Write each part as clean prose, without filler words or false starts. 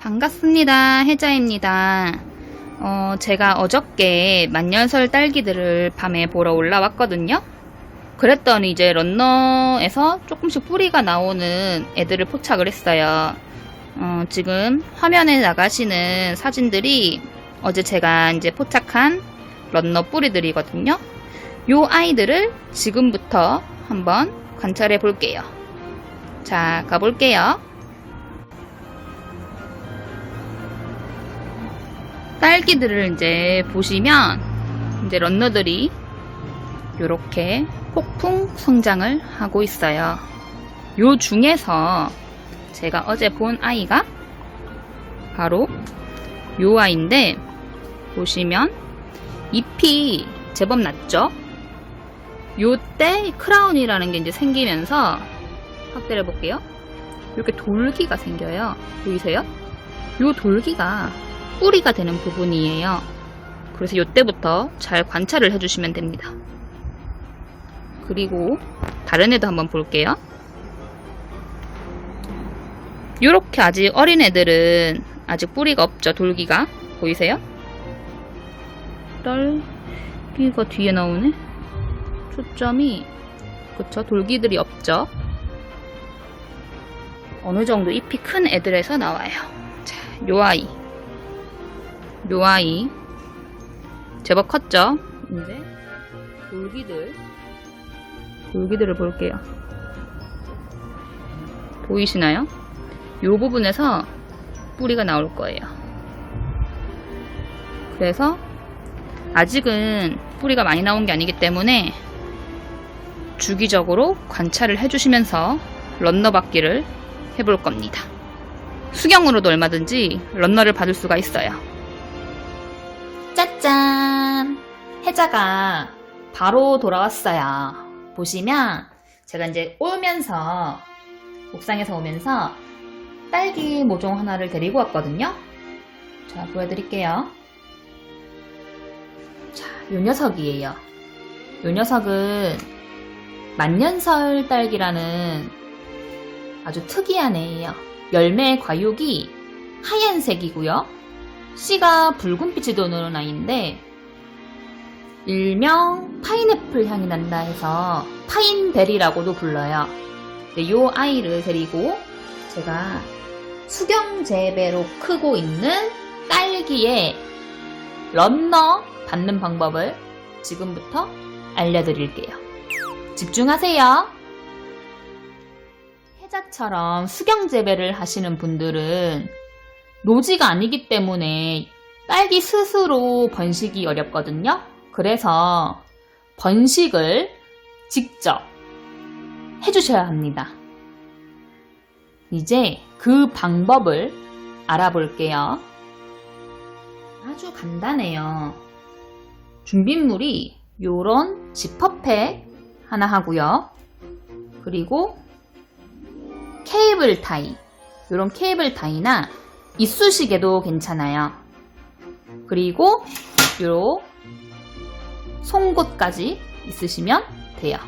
반갑습니다. 혜자입니다. 제가 어저께 만년설 딸기들을 밤에 보러 올라왔거든요. 그랬더니 이제 런너에서 조금씩 뿌리가 나오는 애들을 포착을 했어요. 지금 화면에 나가시는 사진들이 어제 제가 이제 포착한 런너 뿌리들이거든요. 요 아이들을 지금부터 한번 관찰해 볼게요. 자, 가볼게요. 딸기들을 이제 보시면 이제 런너들이 이렇게 폭풍 성장을 하고 있어요. 요 중에서 제가 어제 본 아이가 바로 요 아이인데, 보시면 잎이 제법 낮죠? 요때 크라운이라는 게 이제 생기면서 확대를 해볼게요. 이렇게 돌기가 생겨요. 보이세요? 요 돌기가 뿌리가 되는 부분이에요. 그래서 요때부터 잘 관찰을 해주시면 됩니다. 그리고 다른 애도 한번 볼게요. 요렇게 아직 어린 애들은 아직 뿌리가 없죠. 돌기가 보이세요? 딸기가 뒤에 나오네. 초점이, 그쵸? 돌기들이 없죠. 어느 정도 잎이 큰 애들에서 나와요. 자, 요 아이 제법 컸죠? 이제 돌기들을 볼게요. 보이시나요? 요 부분에서 뿌리가 나올 거예요. 그래서 아직은 뿌리가 많이 나온 게 아니기 때문에 주기적으로 관찰을 해주시면서 런너 받기를 해볼 겁니다. 수경으로도 얼마든지 런너를 받을 수가 있어요. 짜잔! 혜자가 바로 돌아왔어요. 보시면 제가 이제 옥상에서 오면서 딸기 모종 하나를 데리고 왔거든요. 자, 보여드릴게요. 자, 요 녀석이에요. 요 녀석은 만년설 딸기라는 아주 특이한 애예요. 열매 과육이 하얀색이고요. 씨가 붉은빛이 도는 아이인데, 일명 파인애플 향이 난다 해서 파인베리라고도 불러요. 이 아이를 데리고 제가 수경재배로 크고 있는 딸기의 런너 받는 방법을 지금부터 알려드릴게요. 집중하세요. 혜자처럼 수경재배를 하시는 분들은 노지가 아니기 때문에 딸기 스스로 번식이 어렵거든요. 그래서 번식을 직접 해주셔야 합니다. 이제 그 방법을 알아볼게요. 아주 간단해요. 준비물이 요런 지퍼팩 하나 하고요. 그리고 케이블 타이, 요런 케이블 타이나 이쑤시개도 괜찮아요. 그리고 요 송곳까지 있으시면 돼요.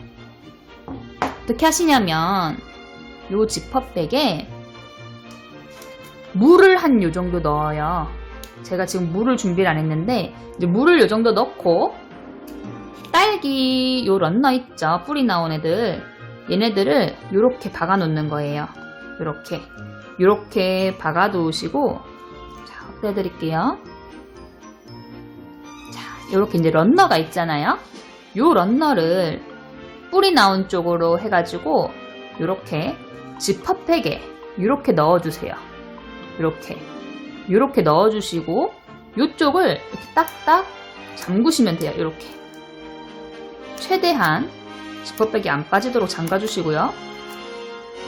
어떻게 하시냐면 요 지퍼백에 물을 한 요 정도 넣어요. 제가 지금 물을 준비를 안 했는데 이제 물을 요 정도 넣고 딸기 요 런너 있죠? 뿌리 나온 애들, 얘네들을 요렇게 박아 놓는 거예요. 요렇게 박아 놓으시고, 자, 확대해 드릴게요. 자, 요렇게 이제 런너가 있잖아요. 요 런너를 뿌리 나온 쪽으로 해가지고 요렇게 지퍼팩에 요렇게 넣어주세요. 요렇게 넣어주시고 요쪽을 이렇게 딱딱 잠그시면 돼요. 요렇게 최대한 지퍼백이 안 빠지도록 잠가주시고요.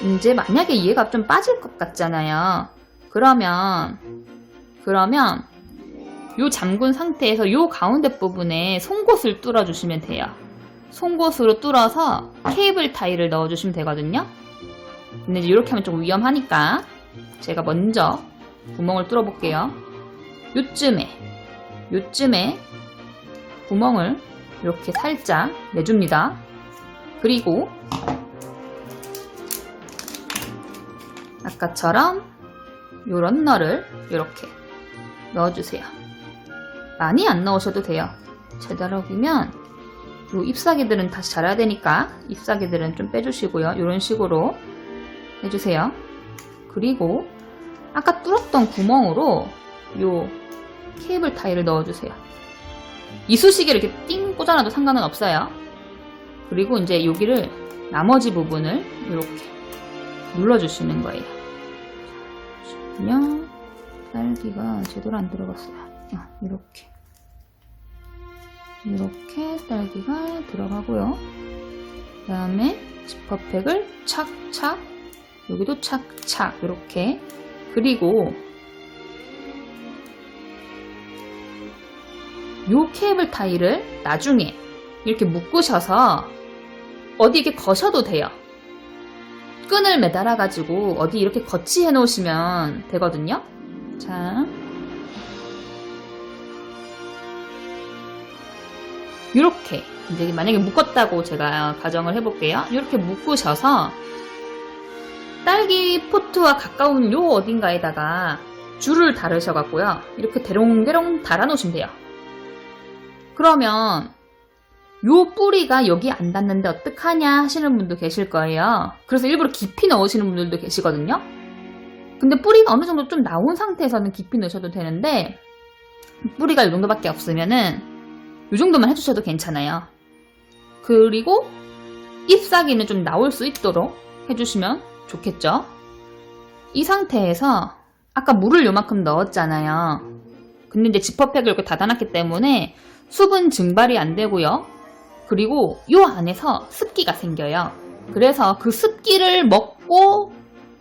이제 만약에 얘가 좀 빠질 것 같잖아요. 그러면 요 잠근 상태에서 요 가운데 부분에 송곳을 뚫어주시면 돼요. 송곳으로 뚫어서 케이블 타이를 넣어주시면 되거든요. 근데 이제 이렇게 하면 좀 위험하니까 제가 먼저 구멍을 뚫어 볼게요. 요쯤에 구멍을 이렇게 살짝 내줍니다. 그리고 아까처럼 요 런너를 이렇게 넣어주세요. 많이 안 넣으셔도 돼요. 되도록이면 요 잎사귀들은 다시 자라야 되니까 잎사귀들은 좀 빼주시고요. 이런 식으로 해주세요. 그리고 아까 뚫었던 구멍으로 요 케이블 타이를 넣어주세요. 이쑤시개를 이렇게 띵 꽂아놔도 상관은 없어요. 그리고 이제 여기를 나머지 부분을 이렇게 눌러주시는 거예요. 잠시만요. 딸기가 제대로 안 들어갔어요. 이렇게 딸기가 들어가고요. 그 다음에 지퍼백을 착착, 여기도 착착 이렇게. 그리고 요 케이블 타이를 나중에 이렇게 묶으셔서 어디 이렇게 거셔도 돼요. 끈을 매달아 가지고 어디 이렇게 거치해 놓으시면 되거든요. 자, 이렇게 이제 만약에 묶었다고 제가 가정을 해볼게요. 이렇게 묶으셔서 딸기 포트와 가까운 요 어딘가에다가 줄을 달으셔갖고요. 이렇게 대롱대롱 달아 놓으시면 돼요. 그러면 요 뿌리가 여기 안 닿는데 어떡하냐 하시는 분도 계실 거예요. 그래서 일부러 깊이 넣으시는 분들도 계시거든요. 근데 뿌리가 어느 정도 좀 나온 상태에서는 깊이 넣으셔도 되는데 뿌리가 이 정도밖에 없으면은 이 정도만 해주셔도 괜찮아요. 그리고 잎사귀는 좀 나올 수 있도록 해주시면 좋겠죠. 이 상태에서 아까 물을 요만큼 넣었잖아요. 근데 이제 지퍼백을 이렇게 닫아놨기 때문에 수분 증발이 안 되고요. 그리고 요 안에서 습기가 생겨요. 그래서 그 습기를 먹고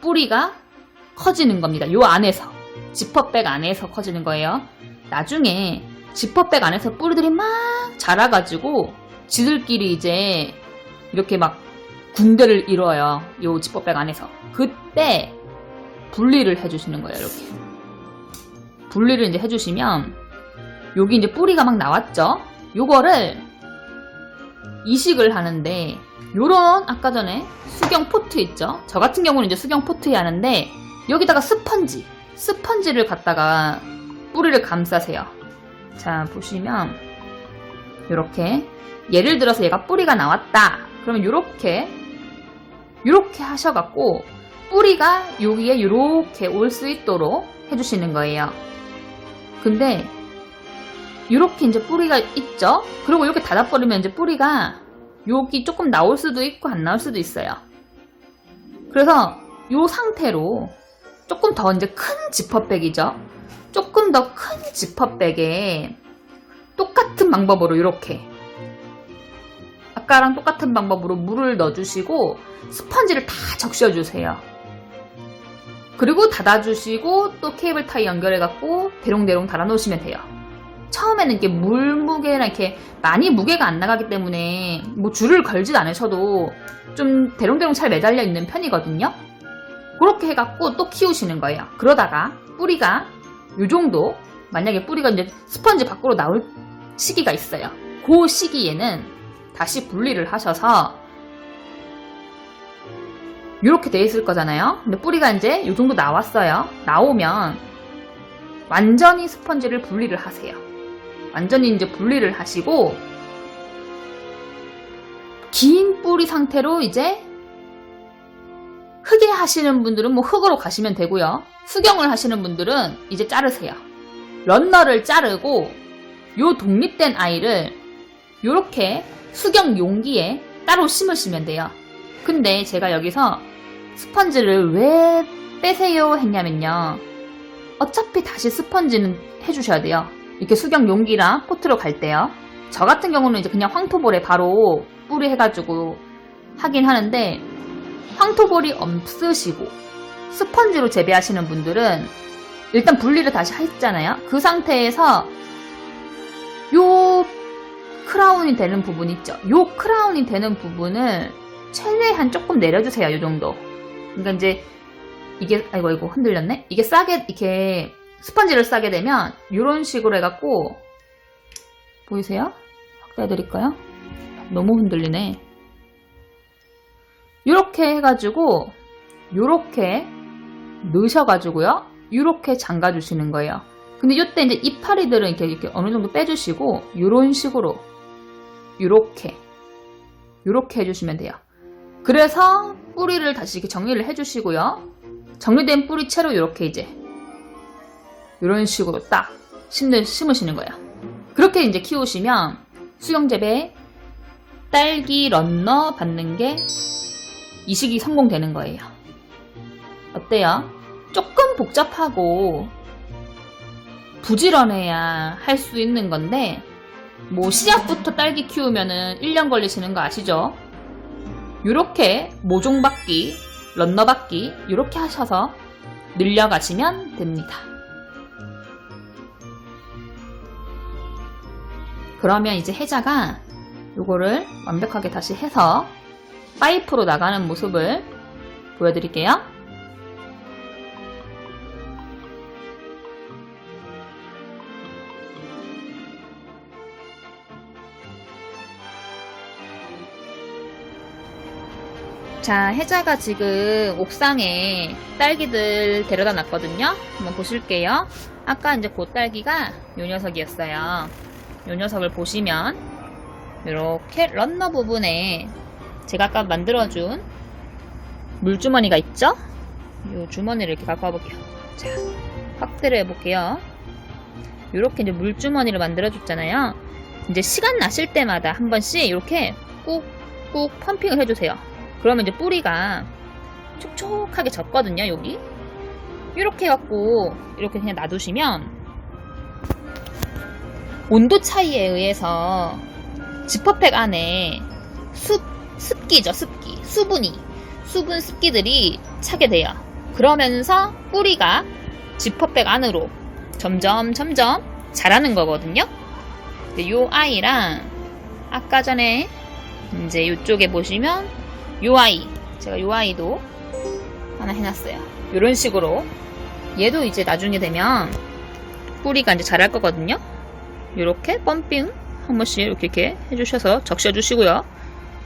뿌리가 커지는 겁니다. 요 안에서, 지퍼백 안에서 커지는 거예요. 나중에 지퍼백 안에서 뿌리들이 막 자라가지고 지들끼리 이제 이렇게 막 군대를 이뤄요. 요 지퍼백 안에서. 그때 분리를 해주시는 거예요. 이렇게 분리를 이제 해주시면 여기 이제 뿌리가 막 나왔죠. 요거를 이식을 하는데 요런 아까 전에 수경 포트 있죠. 저 같은 경우는 이제 수경 포트에 하는데 여기다가 스펀지를 갖다가 뿌리를 감싸세요. 자, 보시면 요렇게 예를 들어서 얘가 뿌리가 나왔다. 그러면 요렇게 하셔갖고 뿌리가 여기에 요렇게 올 수 있도록 해주시는 거예요. 근데 이렇게 이제 뿌리가 있죠? 그리고 이렇게 닫아버리면 이제 뿌리가 여기 조금 나올 수도 있고 안 나올 수도 있어요. 그래서 이 상태로 조금 더 이제 큰 지퍼백이죠? 조금 더 큰 지퍼백에 똑같은 방법으로 이렇게 아까랑 똑같은 방법으로 물을 넣어주시고 스펀지를 다 적셔주세요. 그리고 닫아주시고 또 케이블 타이 연결해갖고 대롱대롱 달아놓으시면 돼요. 처음에는 이렇게 물 무게나 이렇게 많이 무게가 안 나가기 때문에 뭐 줄을 걸지 않으셔도 좀 대롱대롱 잘 매달려 있는 편이거든요. 그렇게 해갖고 또 키우시는 거예요. 그러다가 뿌리가 요 정도, 만약에 뿌리가 이제 스펀지 밖으로 나올 시기가 있어요. 그 시기에는 다시 분리를 하셔서 이렇게 돼 있을 거잖아요. 근데 뿌리가 이제 요 정도 나왔어요. 나오면 완전히 스펀지를 분리를 하세요. 완전히 이제 분리를 하시고 긴 뿌리 상태로 이제 흙에 하시는 분들은 뭐 흙으로 가시면 되고요. 수경을 하시는 분들은 이제 자르세요. 런너를 자르고 요 독립된 아이를 요렇게 수경 용기에 따로 심으시면 돼요. 근데 제가 여기서 스펀지를 왜 빼세요 했냐면요. 어차피 다시 스펀지는 해주셔야 돼요. 이렇게 수경 용기랑 포트로 갈 때요. 저 같은 경우는 이제 그냥 황토볼에 바로 뿌리 해가지고 하긴 하는데 황토볼이 없으시고 스펀지로 재배하시는 분들은 일단 분리를 다시 했잖아요. 그 상태에서 요 크라운이 되는 부분 있죠. 요 크라운이 되는 부분을 최대한 조금 내려주세요. 요 정도. 그러니까 이제 이게 아이고 흔들렸네. 이게 싸게 이렇게 스펀지를 싸게 되면 이런 식으로 해갖고 보이세요? 확대해드릴까요? 너무 흔들리네. 이렇게 해가지고 요렇게 넣으셔가지고요. 이렇게 잠가주시는 거예요. 근데 이때 이제 이파리들은 이렇게 어느 정도 빼주시고 이런 식으로 이렇게 해주시면 돼요. 그래서 뿌리를 다시 이렇게 정리를 해주시고요. 정리된 뿌리채로 이렇게 이제 이런 식으로 딱 심으시는 거예요. 그렇게 이제 키우시면 수경재배 딸기 런너 받는 게 이식이 성공되는 거예요. 어때요? 조금 복잡하고 부지런해야 할 수 있는 건데 뭐 시작부터 딸기 키우면은 1년 걸리시는 거 아시죠? 요렇게 모종 받기, 런너 받기 요렇게 하셔서 늘려가시면 됩니다. 그러면 이제 혜자가 요거를 완벽하게 다시 해서 파이프로 나가는 모습을 보여드릴게요. 자, 혜자가 지금 옥상에 딸기들 데려다 놨거든요. 한번 보실게요. 아까 이제 그 딸기가 요 녀석이었어요. 요 녀석을 보시면 이렇게 런너 부분에 제가 아까 만들어준 물주머니가 있죠? 이 주머니를 이렇게 갖고 와볼게요. 자, 확대를 해볼게요. 이렇게 이제 물주머니를 만들어줬잖아요. 이제 시간 나실 때마다 한 번씩 이렇게 꾹꾹 펌핑을 해주세요. 그러면 이제 뿌리가 촉촉하게 젖거든요, 여기. 이렇게 해갖고 이렇게 그냥 놔두시면 온도 차이에 의해서 지퍼팩 안에 습기죠, 습기. 수분 습기들이 차게 돼요. 그러면서 뿌리가 지퍼백 안으로 점점 자라는 거거든요. 근데 요 아이랑 아까 전에 이제 요쪽에 보시면 요 아이, 제가 요 아이도 하나 해놨어요. 요런 식으로 얘도 이제 나중에 되면 뿌리가 이제 자랄 거거든요. 요렇게 펌핑 한 번씩 이렇게 해주셔서 적셔주시고요.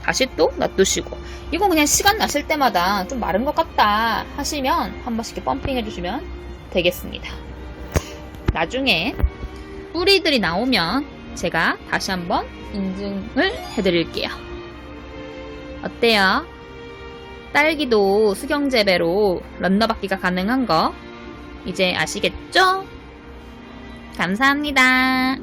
다시 또 놔두시고, 이건 그냥 시간 나실 때마다 좀 마른 것 같다 하시면 한 번씩 이렇게 펌핑 해주시면 되겠습니다. 나중에 뿌리들이 나오면 제가 다시 한번 인증을 해드릴게요. 어때요? 딸기도 수경재배로 런너 받기가 가능한 거 이제 아시겠죠? 감사합니다.